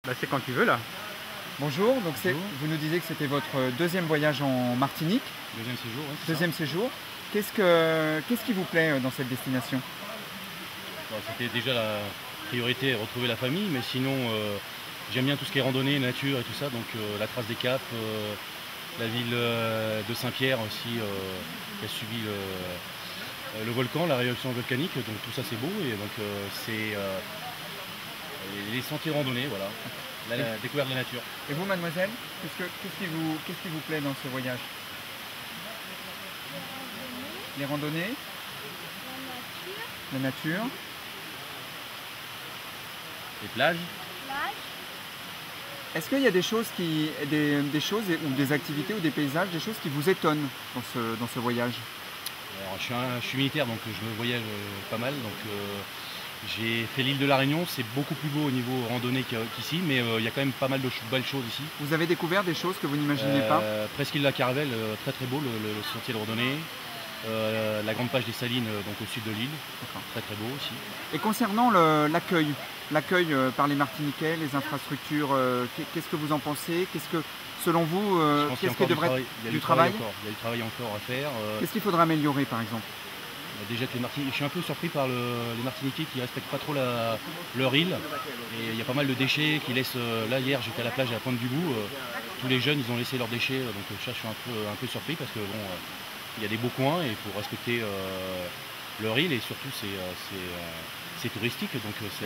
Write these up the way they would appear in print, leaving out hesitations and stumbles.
Bah, c'est quand tu veux là. Bonjour, donc Bonjour. vous nous disiez que c'était votre deuxième voyage en Martinique, Deuxième séjour, ouais, c'est deuxième séjour. Qu'est-ce qui vous plaît dans cette destination? Bon, c'était déjà la priorité, retrouver la famille, mais sinon j'aime bien tout ce qui est randonnée, nature et tout ça, donc la trace des Caps, la ville de Saint-Pierre aussi qui a subi le volcan, la réaction volcanique, donc tout ça c'est beau et donc c'est les sentiers de randonnée, voilà, la découverte de la nature. Et vous, mademoiselle, qu'est-ce qui vous plaît dans ce voyage? Les randonnées, la nature. Les plages. Est-ce qu'il y a des choses des choses ou des activités ou des paysages, des choses qui vous étonnent dans ce voyage? Alors, je suis militaire donc je voyage pas mal, donc j'ai fait l'île de la Réunion, c'est beaucoup plus beau au niveau randonnée qu'ici, mais il y a quand même pas mal de belles choses ici. Vous avez découvert des choses que vous n'imaginiez pas? Presqu'île de la Caravelle, très très beau le sentier de randonnée. La grande page des Salines, donc au sud de l'île, très très beau aussi. Et concernant l'accueil par les Martiniquais, les infrastructures, qu'est-ce que vous en pensez? Qu'est-ce que, selon vous, qu'est-ce qui devrait être du travail? Il y a du travail encore à faire. Qu'est-ce qu'il faudra améliorer par exemple? Déjà que les Martiniquais, je suis un peu surpris par les Martiniquais qui ne respectent pas trop leur île. Et il y a pas mal de déchets qui laissent. Là hier j'étais à la plage à la Pointe du Bout, tous les jeunes ils ont laissé leurs déchets, donc ça je suis un peu surpris parce que bon, il y a des beaux coins et il faut respecter leur île et surtout c'est touristique.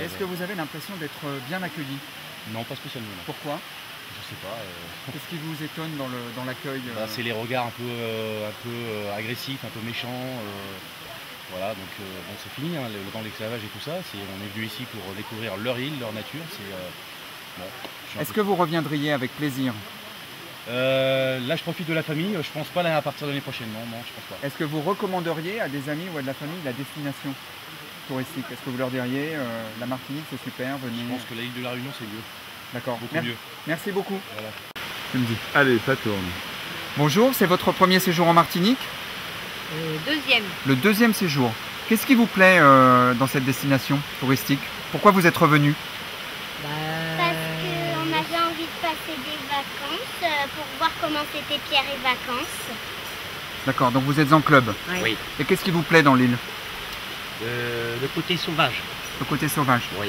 Est-ce que vous avez l'impression d'être bien accueilli? Non, pas spécialement. Non. Pourquoi? Je sais pas. Qu'est-ce qui vous étonne dans l'accueil? C'est les regards un peu agressifs, un peu méchants. Voilà, donc bon, c'est fini, hein, le temps de l'esclavage et tout ça. On est venu ici pour découvrir leur île, leur nature. Bon, est-ce que vous reviendriez avec plaisir? Là, je profite de la famille. Je pense pas à partir de l'année prochaine. Non, je pense pas. Est-ce que vous recommanderiez à des amis ou à de la famille la destination touristique? Est-ce que vous leur diriez la Martinique c'est super, venez? Je pense que l'île de la Réunion c'est mieux. D'accord. Beaucoup mieux. Merci beaucoup. Voilà. Tu me dis. Allez, ça tourne. Bonjour, c'est votre premier séjour en Martinique? Deuxième. Le deuxième séjour. Qu'est-ce qui vous plaît dans cette destination touristique? Pourquoi vous êtes revenu? Parce qu'on avait envie de passer des vacances pour voir comment c'était Pierre et Vacances. D'accord, donc vous êtes en club. Oui. Et qu'est-ce qui vous plaît dans l'île? Le côté sauvage. Le côté sauvage. Oui.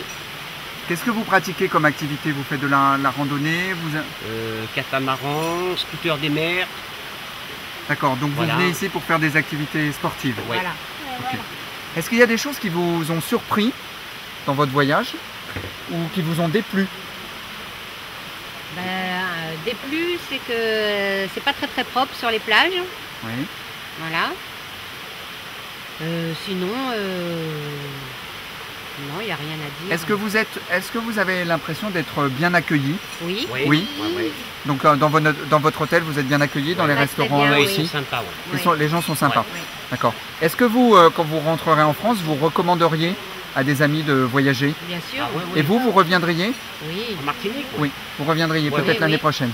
Qu'est-ce que vous pratiquez comme activité? Vous faites de la randonnée? Catamaran, scooter des mers. D'accord, donc Voilà. vous venez ici pour faire des activités sportives. Oui. Ouais, voilà. Est-ce qu'il y a des choses qui vous ont surpris dans votre voyage ou qui vous ont déplu? Déplu, c'est que c'est pas très très propre sur les plages. Oui. Voilà. Sinon, non, il n'y a rien à dire. Est-ce que vous avez l'impression d'être bien accueilli? Oui. Oui. Donc dans votre hôtel, vous êtes bien accueilli, dans les Ouais, très restaurants bien, Oui, oui. ils sont sympas. Ouais. Oui. Les gens sont sympas. Oui. D'accord. Est-ce que vous, quand vous rentrerez en France, vous recommanderiez à des amis de voyager? Bien sûr. Ah, oui. Et vous reviendriez? Oui. En Martinique, Oui, vous reviendriez Ouais, peut-être oui, l'année oui. prochaine.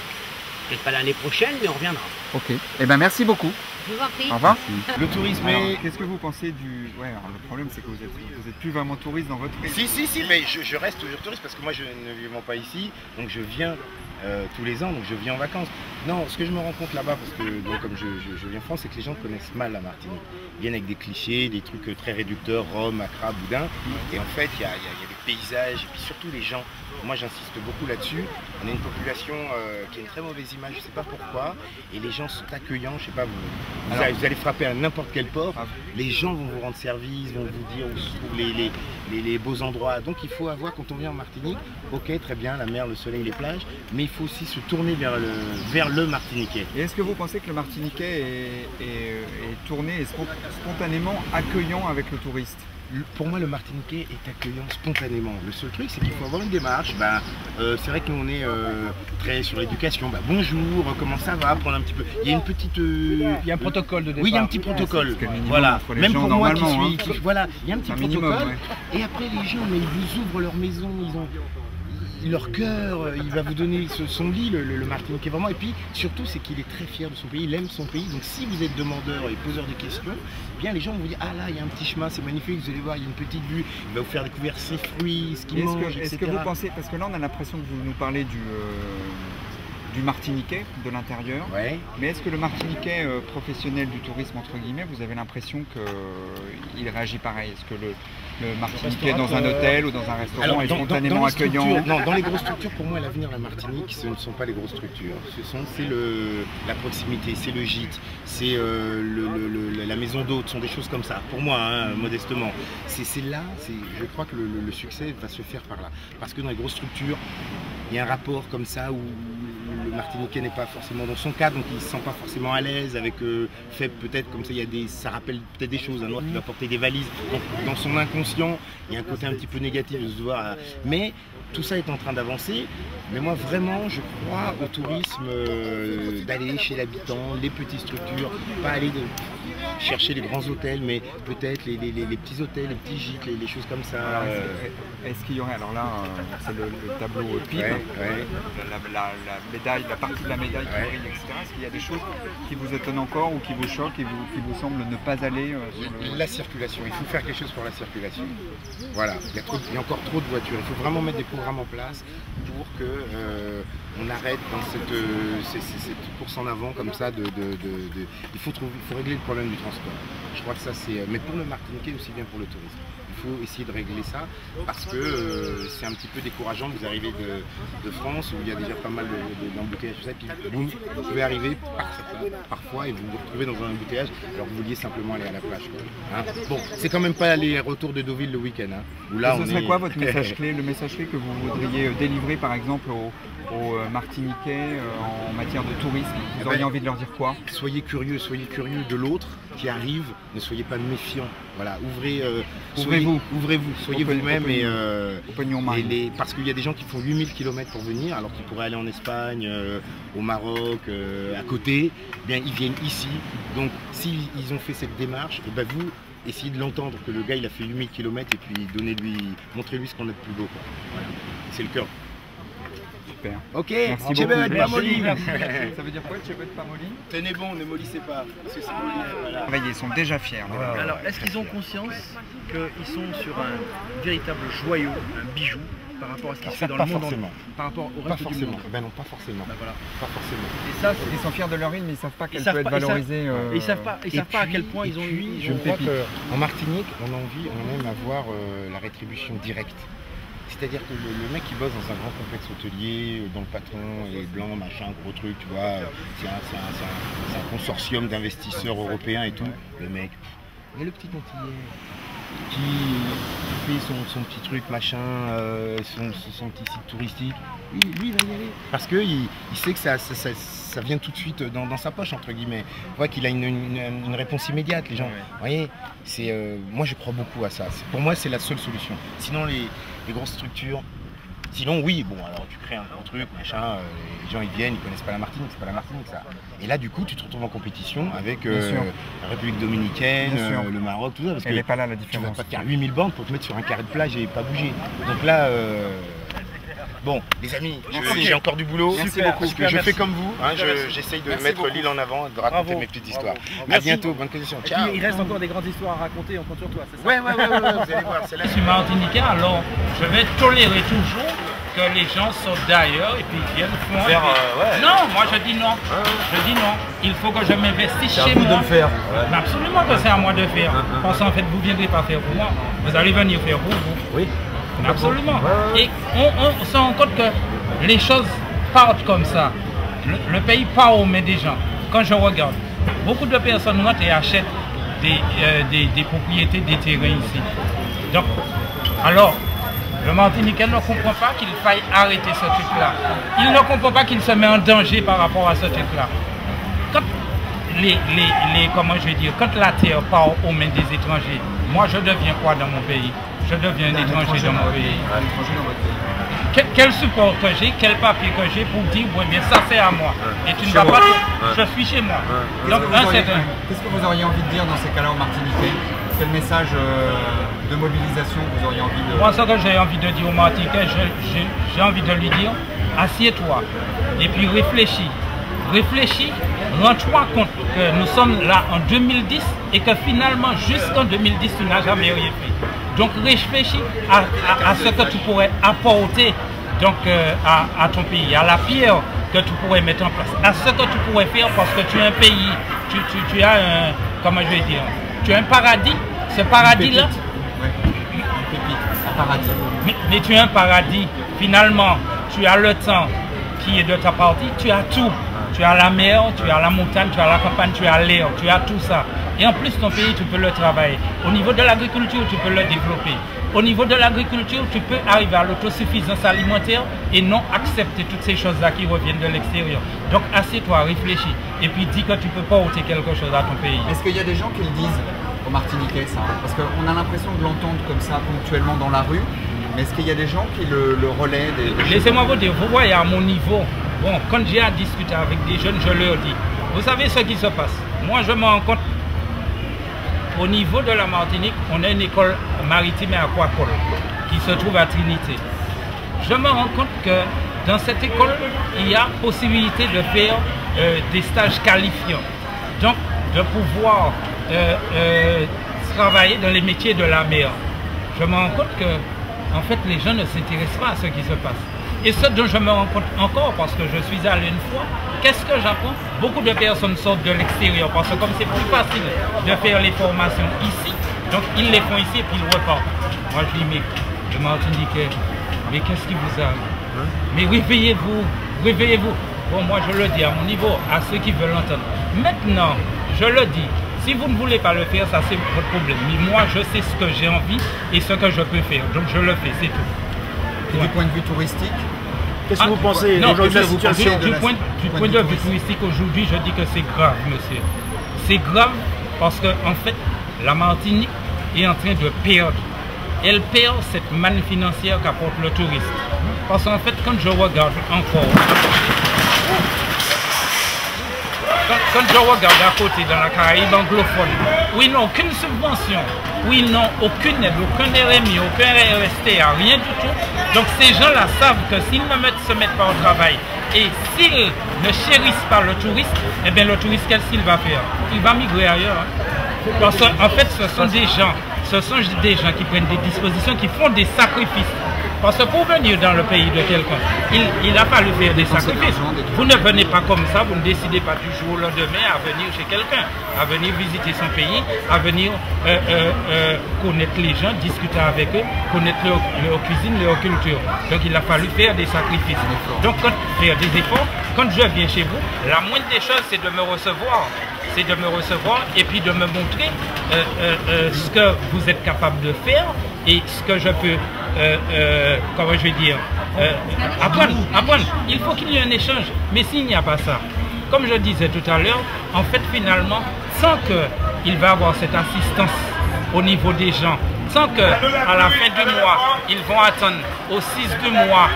Peut-être pas l'année prochaine, mais on reviendra. Ok. Eh bien, merci beaucoup. Je vous en prie. Au revoir. Le tourisme Alors, est... qu'est-ce que vous pensez du... Ouais, alors le problème c'est que vous êtes plus vraiment touriste dans votre île. Si, mais je reste toujours touriste parce que moi je ne vis pas ici, donc je viens tous les ans, donc je viens en vacances. Non, ce que je me rends compte là-bas, parce que bon, comme je viens en France, c'est que les gens connaissent mal la Martinique. Ils viennent avec des clichés, des trucs très réducteurs, Rome, Accra, Boudin, et en fait il y a des paysages, et puis surtout les gens. Moi j'insiste beaucoup là-dessus, on a une population qui a une très mauvaise image, je ne sais pas pourquoi, et les gens sont accueillants, je ne sais pas, vous allez frapper à n'importe quel port, les gens vont vous rendre service, vont vous dire où se trouvent les beaux endroits. Donc il faut avoir, quand on vient en Martinique, ok très bien, la mer, le soleil, les plages, mais il faut aussi se tourner vers le Martiniquais. Et est-ce que vous pensez que le Martiniquais est tourné et spontanément accueillant avec le touriste? Pour moi, le Martiniquais est accueillant spontanément. Le seul truc, c'est qu'il faut avoir une démarche. C'est vrai que nous, on est très sur l'éducation. Bonjour, comment ça va? Prendre un petit peu. Il y a une petite. Il y a un protocole de départ. Oui, il y a un petit protocole. C'est le minimum Voilà. entre les Même gens, pour moi normalement, voilà, il y a un petit Un protocole. minimum, ouais. Et après, les gens, mais ils vous ouvrent leur maison. leur cœur, il va vous donner son lit, le Martiniquais vraiment. Et puis surtout, c'est qu'il est très fier de son pays, il aime son pays. Donc si vous êtes demandeur et poseur de questions, eh bien les gens vont vous dire ah là il y a un petit chemin, c'est magnifique, vous allez voir, il y a une petite vue, il va vous faire découvrir ses fruits, ce qu'il mange, etc. Est-ce que vous pensez, parce que là on a l'impression que vous nous parlez du Martiniquais de l'intérieur, ouais. Mais est-ce que le Martiniquais professionnel du tourisme entre guillemets, vous avez l'impression qu'il réagit pareil? Est-ce que le Martiniquais dans un hôtel ou dans un restaurant est spontanément accueillant? Non, dans les grosses structures, pour moi l'avenir de la Martinique, ce ne sont pas les grosses structures, c'est la proximité, c'est le gîte, c'est la maison d'hôte, ce sont des choses comme ça, pour moi, hein, modestement. C'est là, je crois que le succès va se faire par là, parce que dans les grosses structures, il y a un rapport comme ça où le Martiniquais n'est pas forcément dans son cadre, donc il ne se sent pas forcément à l'aise avec fait peut-être comme ça, ça rappelle peut-être des choses, un noir qui va porter des valises, donc dans son inconscient, il y a un côté un petit peu négatif de se voir, mais tout ça est en train d'avancer, mais moi vraiment je crois au tourisme d'aller chez l'habitant, les petites structures, pas aller chercher les grands hôtels, mais peut-être les petits hôtels, les petits gîtes, les choses comme ça. Est-ce qu'il y aurait, alors là c'est le tableau PIB, la médaille, la partie de la médaille qui brille, etc. Est-ce qu'il y a des choses qui vous étonnent encore ou qui vous choquent et qui vous semblent ne pas aller sur la circulation, il faut faire quelque chose pour la circulation. Voilà, il y a encore trop de voitures, il faut vraiment mettre des programmes en place pour que on arrête dans cette course en avant comme ça il faut régler le problème du transport. Je crois que ça c'est, mais pour le Martiniquais aussi bien pour le tourisme. Il faut essayer de régler ça parce que c'est un petit peu décourageant. Vous arrivez de France où il y a déjà pas mal d'embouteillages, tout ça, puis boum, vous pouvez arriver parfois et vous vous retrouvez dans un embouteillage alors que vous vouliez simplement aller à la plage. Hein, bon, c'est quand même pas les retours de Deauville le week-end. Hein, où là, ce serait quoi votre message clé, le message clé que vous voudriez délivrer par exemple aux Martiniquais en matière de tourisme? Vous auriez envie de leur dire quoi? Soyez curieux de l'autre qui arrive, ne soyez pas méfiants. Voilà, ouvrez-vous, soyez vous-même parce qu'il y a des gens qui font 8000 km pour venir alors qu'ils pourraient aller en Espagne, au Maroc, à côté, bien ils viennent ici. Donc s'ils ont fait cette démarche, et ben vous essayez de l'entendre que le gars il a fait 8000 km et puis montrez-lui ce qu'on a de plus beau. Voilà. C'est le cœur. Super. Ok, Tchébet, pas molli. Ça veut dire quoi, Tchébet, pas molli? Tenez bon, ne mollissez pas. Parce que voilà. Ils sont déjà fiers. Voilà. Alors, est-ce qu'ils ont conscience qu'ils sont sur un véritable joyau, un bijou par rapport à ce qui se fait dans le monde, par rapport au reste du monde? Ben non, pas forcément. Ben voilà. Pas forcément. Et ça, ils sont fiers de leur île, mais ils savent pas qu'elle peut être valorisée. Ils savent pas à quel point ils ont eu. Je crois qu'en Martinique, on aime avoir la rétribution directe. C'est-à-dire que le mec qui bosse dans un grand complexe hôtelier, dont le patron est blanc, machin, gros truc, tu vois, c'est un consortium d'investisseurs européens et tout. Le mec, et le petit Antillais qui fait son petit truc, machin, son petit site touristique, lui il va y aller. Parce qu'il sait que ça vient tout de suite dans sa poche, entre guillemets. On voit qu'il a une réponse immédiate, les gens. Vous voyez, moi je crois beaucoup à ça. Pour moi, c'est la seule solution. Sinon, les grosses structures, sinon oui, bon, alors tu crées un gros truc, machin, les gens ils viennent, ils connaissent pas la Martinique, c'est pas la Martinique ça. Et là du coup tu te retrouves en compétition avec la République Dominicaine, le Maroc, tout ça, parce elle n'est pas là la différence. Tu vas pas te faire 8000 bandes pour te mettre sur un carré de plage et pas bouger. Donc là, bon, les amis, j'ai encore du boulot. Merci beaucoup. Parce que je fais comme vous, hein, j'essaye de mettre l'île en avant, de raconter mes petites histoires. A bientôt, bonne condition. Ciao. Il reste encore des grandes histoires à raconter, on compte sur toi, c'est ça? Ouais, vous allez voir. Je suis martiniquais, alors je vais tolérer toujours que les gens sortent d'ailleurs et puis viennent font. Non, moi je dis non. Je dis non. Il faut que je m'investisse chez moi. C'est à vous de le faire. Mais absolument que c'est à moi de le faire. Parce qu'en fait, vous ne viendrez pas faire pour moi. Vous allez venir faire pour vous. Oui. Absolument. Et on se rend compte que les choses partent comme ça. Le pays part aux mains des gens. Quand je regarde, beaucoup de personnes rentrent et achètent des propriétés, des terrains ici. Donc, alors, le Martiniquais ne comprend pas qu'il faille arrêter ce truc-là. Il ne comprend pas qu'il se met en danger par rapport à ce truc-là. Quand comment je vais dire, quand la terre part aux mains des étrangers, moi je deviens quoi dans mon pays? Je deviens un étranger dans mon pays. Quel support que j'ai, quel papier que j'ai pour dire, oui, bien ça c'est à moi. Et tu ne vas pas, je suis chez moi. Donc, qu'est-ce que vous auriez envie de dire dans ces cas-là aux Martiniquais? Quel message de mobilisation vous auriez envie de... Moi, ce que j'ai envie de dire au Martiniquais, j'ai envie de lui dire, assieds-toi et puis réfléchis. Réfléchis, rends-toi compte que nous sommes là en 2010 et que finalement, jusqu'en 2010, tu n'as jamais rien fait. Donc réfléchis à ce que tu pourrais apporter donc, à ton pays, à la pierre que tu pourrais mettre en place, à ce que tu pourrais faire parce que tu es un pays, tu as un, comment je vais dire, tu as un paradis, ce paradis-là. Oui, une pépite, un paradis. Mais tu as un paradis, finalement, tu as le temps qui est de ta partie, tu as tout. Tu as la mer, tu as la montagne, tu as la campagne, tu as l'air, tu as tout ça. Et en plus, ton pays, tu peux le travailler. Au niveau de l'agriculture, tu peux le développer. Au niveau de l'agriculture, tu peux arriver à l'autosuffisance alimentaire et non accepter toutes ces choses-là qui reviennent de l'extérieur. Donc, assieds-toi, réfléchis. Et puis, dis que tu peux pas ôter quelque chose à ton pays. Est-ce qu'il y a des gens qui le disent aux Martiniquais, ça? Parce qu'on a l'impression de l'entendre comme ça, ponctuellement dans la rue. Mais est-ce qu'il y a des gens qui le relaient? Laissez-moi vous dire, vous voyez à mon niveau, bon, quand j'ai à discuter avec des jeunes, je leur dis, vous savez ce qui se passe. Moi, je me rends compte, au niveau de la Martinique, on a une école maritime et aquacole qui se trouve à Trinité. Je me rends compte que dans cette école, il y a possibilité de faire des stages qualifiants. Donc, de pouvoir travailler dans les métiers de la mer. Je me rends compte que en fait, les gens ne s'intéressent pas à ce qui se passe. Et ce dont je me rends compte encore, parce que je suis allé une fois, qu'est-ce que j'apprends? Beaucoup de personnes sortent de l'extérieur, parce que comme c'est plus facile de faire les formations ici, donc ils les font ici et puis ils repartent. Moi je dis, mais le Martiniquais, mais qu'est-ce qui vous arrive? Mais réveillez-vous, réveillez-vous. Bon, moi je le dis à mon niveau, à ceux qui veulent l'entendre. Maintenant, je le dis, si vous ne voulez pas le faire, ça c'est votre problème. Mais moi, je sais ce que j'ai envie et ce que je peux faire. Donc je le fais, c'est tout. Et du point de vue touristique, qu'est-ce que vous pensez aujourd'hui de la situation? Du point de vue touristique, aujourd'hui, je dis que c'est grave, monsieur. C'est grave parce que, en fait, la Martinique est en train de perdre. Elle perd cette manne financière qu'apporte le tourisme. Parce qu'en fait, quand je regarde encore... Quand je regarde à côté dans la Caraïbe anglophone, où ils n'ont aucune subvention, où ils n'ont aucune aide, aucun RMI, aucun RSTA, rien du tout. Donc ces gens-là savent que s'ils ne se mettent pas au travail et s'ils ne chérissent pas le touriste, eh bien le touriste, qu'est-ce qu'il va faire? Il va migrer ailleurs. Hein. Parce qu'en fait, ce sont des gens qui prennent des dispositions, qui font des sacrifices. Parce que pour venir dans le pays de quelqu'un, il a fallu faire des sacrifices. Vous ne venez pas comme ça, vous ne décidez pas du jour au lendemain à venir chez quelqu'un, à venir visiter son pays, à venir connaître les gens, discuter avec eux, connaître leur cuisine, leur culture. Donc il a fallu faire des sacrifices. Donc faire des efforts, quand je viens chez vous, la moindre des choses c'est de me recevoir. C'est de me recevoir et puis de me montrer ce que vous êtes capable de faire et ce que je peux, comment je vais dire, apprendre. Il faut qu'il y ait un échange, mais s'il n'y a pas ça, comme je disais tout à l'heure, en fait finalement, sans qu'il va avoir cette assistance au niveau des gens, sans qu'à la fin du mois, ils vont attendre au 6 du mois,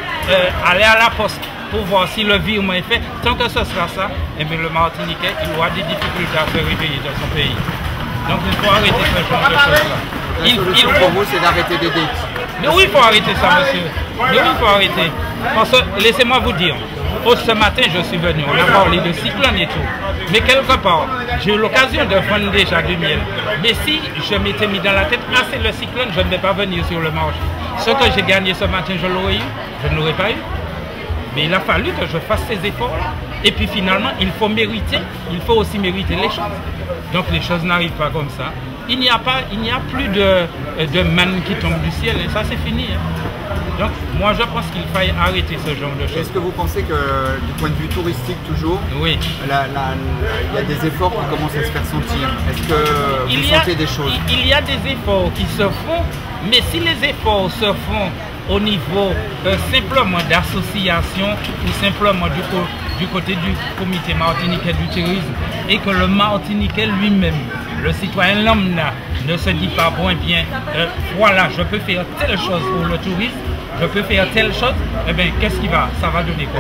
aller à la poste, pour voir si le virement est fait, tant que ce sera ça, eh bien, le Martiniquais il aura des difficultés à se réveiller dans son pays. Donc il faut arrêter ce genre de choses-là. La solution pour vous, c'est d'arrêter des dettes. Mais oui, il faut arrêter ça, monsieur. Mais oui, il faut arrêter. Parce que, laissez-moi vous dire, ce matin, je suis venu, on a parlé de cyclone et tout. Mais quelque part, j'ai eu l'occasion de vendre déjà du miel. Mais si je m'étais mis dans la tête, ah, c'est le cyclone, je ne vais pas venir sur le marché. Ce que j'ai gagné ce matin, je l'aurais eu, je ne l'aurais pas eu. Mais il a fallu que je fasse ces efforts-là. Et puis finalement, il faut mériter, il faut aussi mériter les choses. Donc les choses n'arrivent pas comme ça. Il n'y a plus de manne qui tombe du ciel et ça c'est fini. Hein. Donc moi je pense qu'il faille arrêter ce genre de choses. Est-ce que vous pensez que du point de vue touristique toujours, oui, il y a des efforts qui commencent à se faire sentir? Est-ce que vous sentez des choses? Il y a des efforts qui se font, mais si les efforts se font au niveau simplement d'association ou simplement du côté du comité martiniquais du tourisme et que le Martiniquais lui-même, le citoyen lambda, ne se dit pas bon et bien voilà, je peux faire telle chose pour le tourisme, je peux faire telle chose, eh bien qu'est-ce qui va, ça va donner quoi?